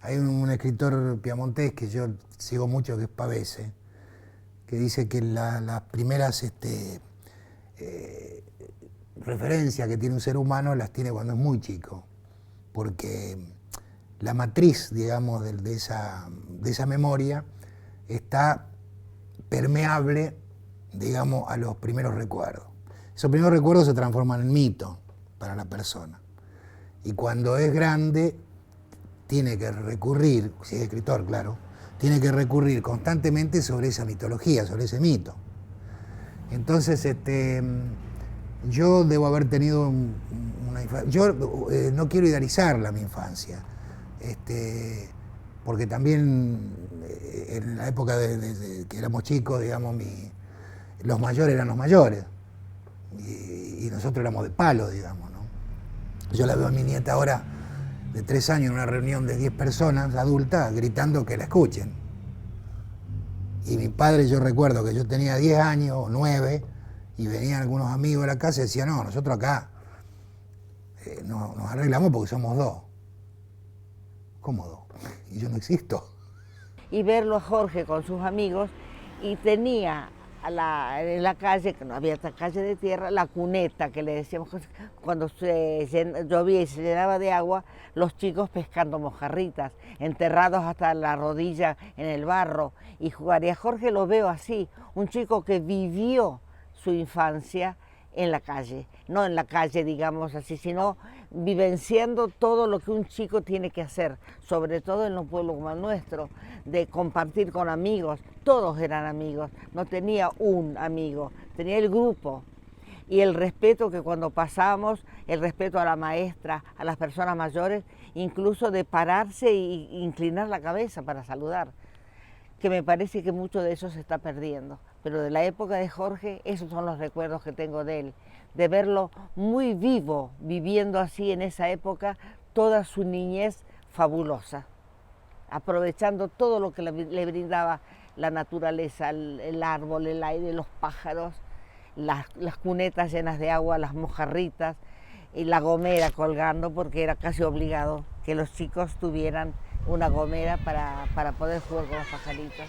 Hay un escritor piamontés que yo sigo mucho, que es Pavese, que dice que las primeras referencias que tiene un ser humano las tiene cuando es muy chico, porque la matriz, digamos, de esa memoria está permeable, digamos, a los primeros recuerdos. Esos primeros recuerdos se transforman en mito para la persona. Y cuando es grande, tiene que recurrir, si es escritor, claro, tiene que recurrir constantemente sobre esa mitología, sobre ese mito. Entonces, yo debo haber tenido una infancia. Yo no quiero idealizarla, mi infancia, porque también en la época de que éramos chicos, digamos, los mayores eran los mayores y nosotros éramos de palo, digamos, ¿no? Yo la veo a mi nieta ahora de 3 años en una reunión de 10 personas adultas gritando que la escuchen. Y mi padre, yo recuerdo que yo tenía 10 años o 9 y venían algunos amigos a la casa y decían, no, nosotros acá nos arreglamos porque somos dos. ¿Cómo dos? Y yo no existo. Y verlo a Jorge con sus amigos y tenía en la calle, que no había esta calle de tierra, la cuneta que le decíamos, cuando llovía y se llenaba de agua, los chicos pescando mojarritas, enterrados hasta la rodilla en el barro, y jugar. Y a Jorge lo veo así, un chico que vivió su infancia en la calle, no en la calle, digamos así, sino vivenciando todo lo que un chico tiene que hacer, sobre todo en los pueblos como el nuestro, de compartir con amigos. Todos eran amigos, no tenía un amigo, tenía el grupo. Y el respeto que cuando pasamos, el respeto a la maestra, a las personas mayores, incluso de pararse e inclinar la cabeza para saludar, que me parece que mucho de eso se está perdiendo. Pero de la época de Jorge, esos son los recuerdos que tengo de él, de verlo muy vivo, viviendo así en esa época toda su niñez fabulosa, aprovechando todo lo que le brindaba la naturaleza, el árbol, el aire, los pájaros, las cunetas llenas de agua, las mojarritas y la gomera colgando, porque era casi obligado que los chicos tuvieran una gomera para poder jugar con los pajaritos.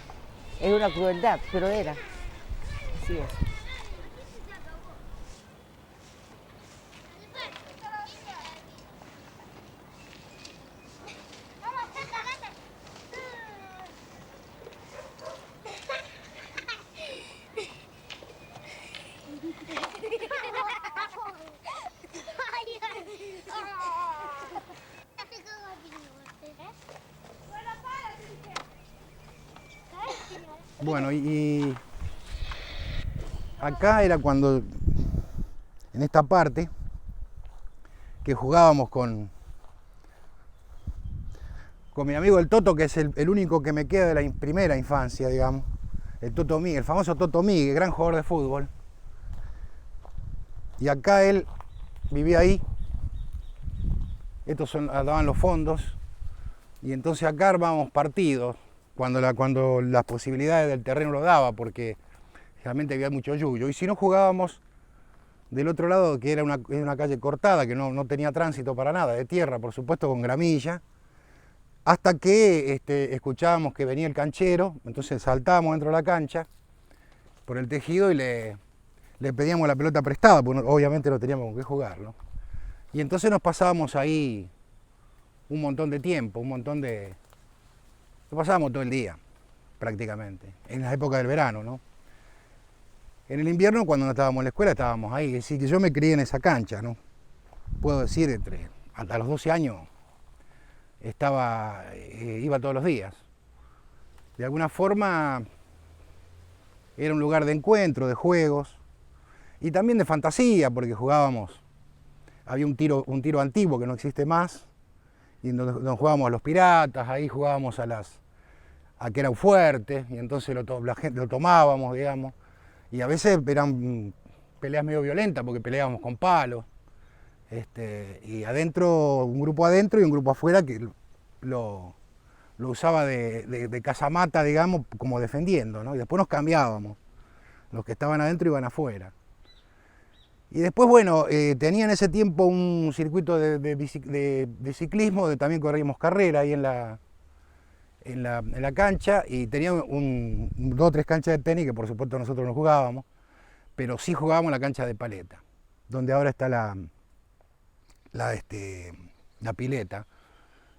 Es una crueldad, pero era. Así es. Bueno, y acá era cuando, en esta parte, que jugábamos con mi amigo el Toto, que es el único que me queda de la primera infancia, digamos, el Toto Miguel, el famoso Toto Miguel, gran jugador de fútbol. Y acá él vivía ahí, estos daban los fondos, y entonces acá armábamos partidos, cuando las posibilidades del terreno lo daba, porque realmente había mucho yuyo. Y si no, jugábamos del otro lado, que era una calle cortada, que no tenía tránsito para nada, de tierra, por supuesto, con gramilla, hasta que escuchábamos que venía el canchero, entonces saltábamos dentro de la cancha, por el tejido, y le pedíamos la pelota prestada, porque obviamente no teníamos con qué jugar, ¿no? Y entonces nos pasábamos ahí un montón de tiempo, lo pasábamos todo el día, prácticamente, en las épocas del verano, ¿no? En el invierno, cuando no estábamos en la escuela, estábamos ahí. Es decir, que yo me crié en esa cancha, ¿no? Puedo decir, hasta los 12 años iba todos los días. De alguna forma era un lugar de encuentro, de juegos y también de fantasía, porque jugábamos, había un tiro antiguo que no existe más, y donde jugábamos a los piratas, ahí jugábamos a que era un fuerte, y entonces la gente lo tomábamos, digamos, y a veces eran peleas medio violentas, porque peleábamos con palos, y un grupo adentro y un grupo afuera que lo usaba de casamata, digamos, como defendiendo, ¿no? Y después nos cambiábamos, los que estaban adentro iban afuera. Y después, bueno, tenía en ese tiempo un circuito de ciclismo, también corríamos carrera ahí en la en la cancha y tenía dos o tres canchas de tenis que por supuesto nosotros no jugábamos, pero sí jugábamos en la cancha de paleta, donde ahora está la pileta.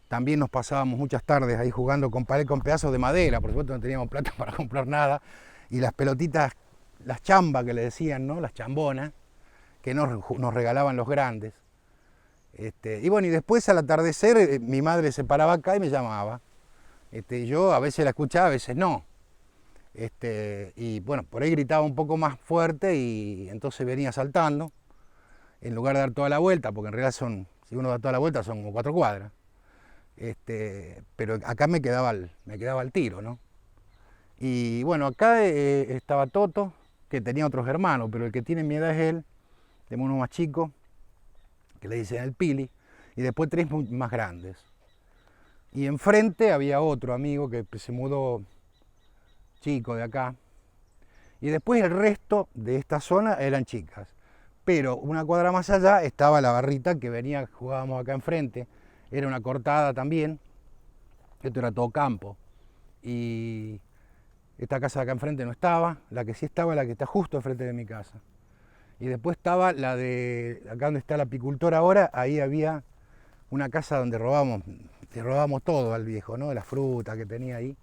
También nos pasábamos muchas tardes ahí jugando con pedazos de madera, por supuesto no teníamos plata para comprar nada, y las pelotitas, las chambas que le decían, ¿no? Las chambonas, que nos regalaban los grandes. Y bueno, y después al atardecer mi madre se paraba acá y me llamaba. Yo a veces la escuchaba, a veces no. Y bueno, por ahí gritaba un poco más fuerte y entonces venía saltando, en lugar de dar toda la vuelta, porque en realidad si uno da toda la vuelta son como 4 cuadras. Pero acá me quedaba al tiro, ¿no? Y bueno, acá estaba Toto, que tenía otros hermanos, pero el que tiene mi edad es él, tenemos uno más chico, que le dicen el Pili, y después 3 más grandes. Y enfrente había otro amigo que se mudó chico de acá, y después el resto de esta zona eran chicas. Pero una cuadra más allá estaba la barrita que jugábamos acá enfrente, era una cortada también, esto era todo campo, y esta casa de acá enfrente no estaba, la que sí estaba la que está justo enfrente de mi casa. Y después estaba la de, acá donde está la apicultora ahora, ahí había una casa donde le robábamos todo al viejo, ¿no? De la fruta que tenía ahí.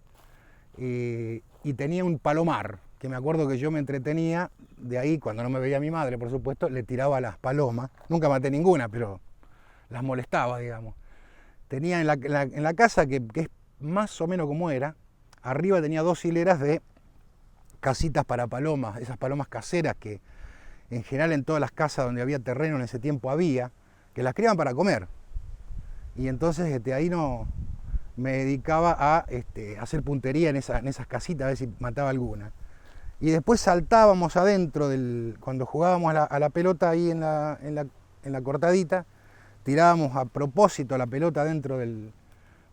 Y tenía un palomar, que me acuerdo que yo me entretenía, de ahí cuando no me veía mi madre, por supuesto, le tiraba a las palomas, nunca maté ninguna, pero las molestaba, digamos. Tenía en la casa, que es más o menos como era, arriba tenía 2 hileras de casitas para palomas, esas palomas caseras que en general en todas las casas donde había terreno en ese tiempo había, que las criaban para comer. Y entonces ahí me dedicaba a hacer puntería en esas casitas, a ver si mataba alguna. Y después saltábamos adentro, cuando jugábamos a la pelota ahí en la cortadita, tirábamos a propósito la pelota dentro de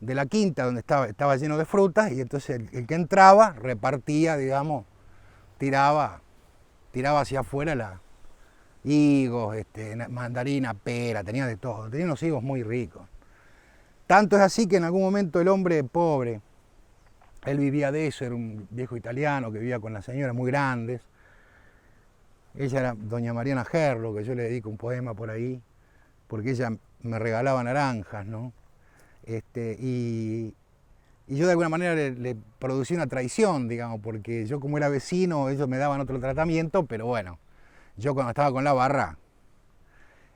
la quinta donde estaba lleno de frutas, y entonces el que entraba repartía, digamos, tiraba hacia afuera higos, mandarina, pera, tenía de todo, tenía unos higos muy ricos. Tanto es así que en algún momento el hombre pobre, él vivía de eso, era un viejo italiano que vivía con las señoras muy grandes. Ella era doña Mariana Gerlo, que yo le dedico un poema por ahí, porque ella me regalaba naranjas, ¿no? Y yo de alguna manera le producí una traición, digamos, porque yo como era vecino, ellos me daban otro tratamiento, pero bueno, yo cuando estaba con la barra,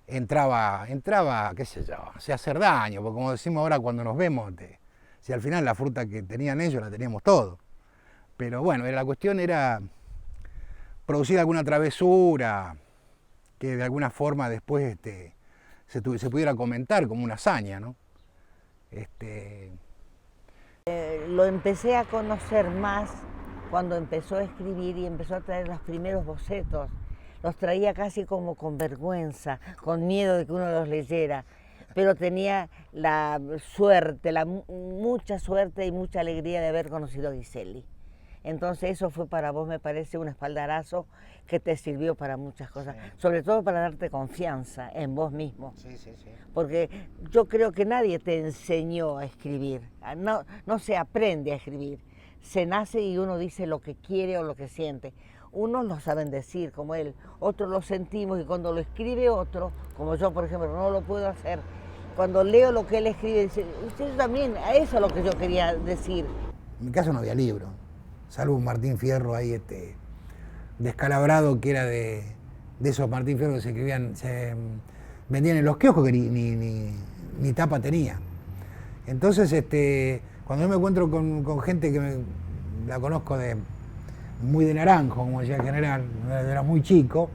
entraba, qué sé yo, a hacer daño, porque como decimos ahora cuando nos vemos, si al final la fruta que tenían ellos la teníamos todo. Pero bueno, la cuestión era producir alguna travesura que de alguna forma después se pudiera comentar como una hazaña, ¿no? Lo empecé a conocer más cuando empezó a escribir y empezó a traer los primeros bocetos. Los traía casi como con vergüenza, con miedo de que uno los leyera, pero tenía la suerte, mucha suerte y mucha alegría de haber conocido a Guiselli. Entonces eso fue para vos, me parece, un espaldarazo que te sirvió para muchas cosas, sí. Sobre todo para darte confianza en vos mismo. Sí, sí, sí. Porque yo creo que nadie te enseñó a escribir, no se aprende a escribir, se nace y uno dice lo que quiere o lo que siente. Unos lo saben decir, como él, otros lo sentimos, y cuando lo escribe otro, como yo por ejemplo, no lo puedo hacer, cuando leo lo que él escribe, dice, usted también, a eso es lo que yo quería decir. En mi caso no había libro, salvo un Martín Fierro ahí descalabrado, que era de esos Martín Fierro que se vendían en los kioscos, que ni tapa tenía. Entonces, cuando yo me encuentro con gente que la conozco muy de naranjo, como decía el general, era muy chico,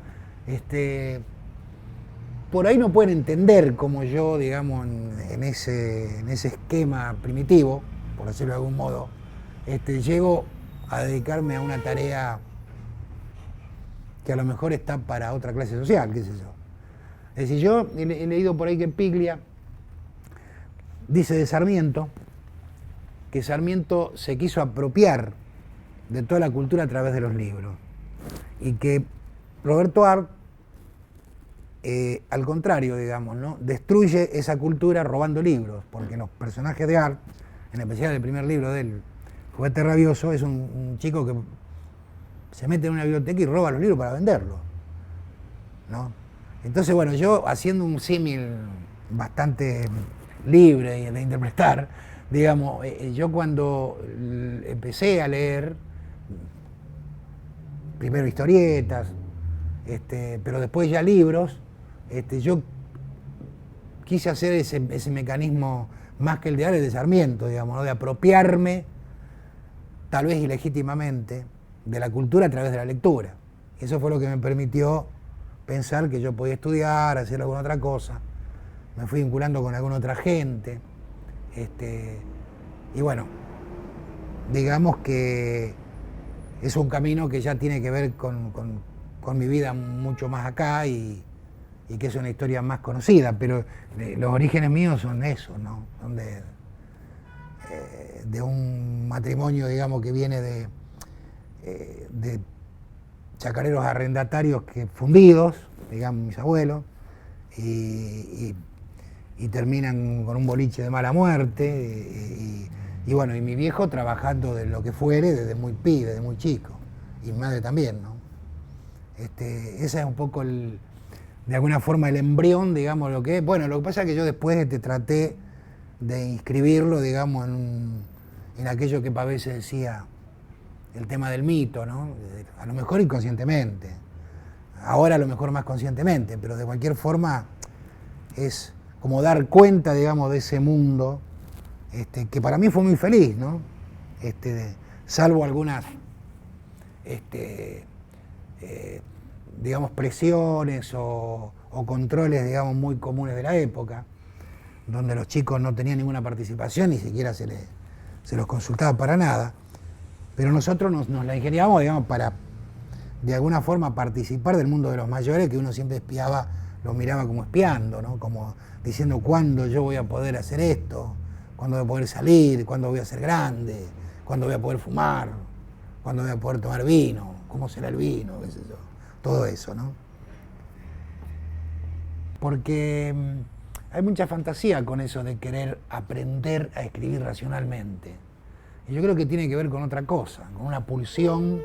por ahí no pueden entender como yo, digamos, en ese esquema primitivo, por decirlo de algún modo, llego a dedicarme a una tarea que a lo mejor está para otra clase social, qué sé yo. Es decir, yo he leído por ahí que Piglia dice de Sarmiento que Sarmiento se quiso apropiar de toda la cultura a través de los libros, y que Roberto Arlt, al contrario, digamos, ¿no?, destruye esa cultura robando libros, porque los personajes de Arlt, en especial el primer libro de él, Juguete Rabioso, es un chico que se mete en una biblioteca y roba los libros para venderlos, ¿no? Entonces, bueno, yo haciendo un símil bastante libre de interpretar, digamos, yo cuando empecé a leer, primero historietas, pero después ya libros, yo quise hacer ese mecanismo más que el de Ares de Sarmiento, digamos, ¿no? De apropiarme, tal vez ilegítimamente, de la cultura a través de la lectura. Eso fue lo que me permitió pensar que yo podía estudiar, hacer alguna otra cosa. Me fui vinculando con alguna otra gente. Y bueno, digamos que es un camino que ya tiene que ver con mi vida mucho más acá y que es una historia más conocida, pero los orígenes míos son esos, ¿no? Son de un matrimonio, digamos, que viene de chacareros arrendatarios fundidos, digamos, mis abuelos, y terminan con un boliche de mala muerte, y bueno, y mi viejo trabajando de lo que fuere desde muy pibe, desde muy chico, y mi madre también, ¿no? Ese es un poco de alguna forma el embrión, digamos, lo que es. Bueno, lo que pasa es que yo después traté de inscribirlo, digamos, en aquello que Pavés se decía, el tema del mito, ¿no? A lo mejor inconscientemente, ahora a lo mejor más conscientemente, pero de cualquier forma es como dar cuenta, digamos, de ese mundo, que para mí fue muy feliz, ¿no? Salvo algunas, digamos, presiones o controles, digamos, muy comunes de la época, donde los chicos no tenían ninguna participación, ni siquiera se los consultaba para nada, pero nosotros nos la ingeniábamos, digamos, para de alguna forma participar del mundo de los mayores, que uno siempre espiaba, los miraba como espiando, ¿no? Como diciendo, ¿cuándo yo voy a poder hacer esto? ¿Cuándo voy a poder salir? ¿Cuándo voy a ser grande? ¿Cuándo voy a poder fumar? ¿Cuándo voy a poder tomar vino? ¿Cómo será el vino? ¿Qué sé yo? Todo eso, ¿no? Porque hay mucha fantasía con eso de querer aprender a escribir racionalmente. Y yo creo que tiene que ver con otra cosa, con una pulsión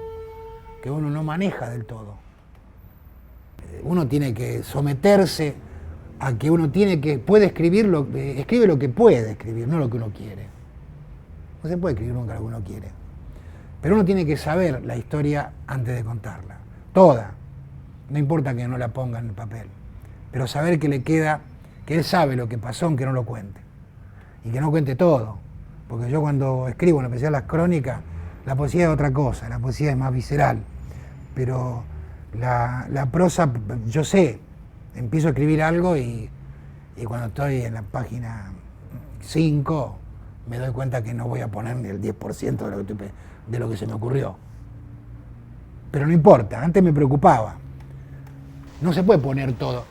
que uno no maneja del todo. Uno tiene que someterse a que uno puede escribir, escribe lo que puede escribir, no lo que uno quiere. No se puede escribir nunca lo que uno quiere. Pero uno tiene que saber la historia antes de contarla. Toda. No importa que no la ponga en el papel. Pero saber que le queda, que él sabe lo que pasó aunque no lo cuente. Y que no cuente todo. Porque yo cuando escribo, en especial las crónicas, la poesía es otra cosa, la poesía es más visceral. Pero la prosa, yo sé, empiezo a escribir algo y cuando estoy en la página 5 me doy cuenta que no voy a poner ni el 10% de lo que se me ocurrió. Pero no importa, antes me preocupaba. No se puede poner todo.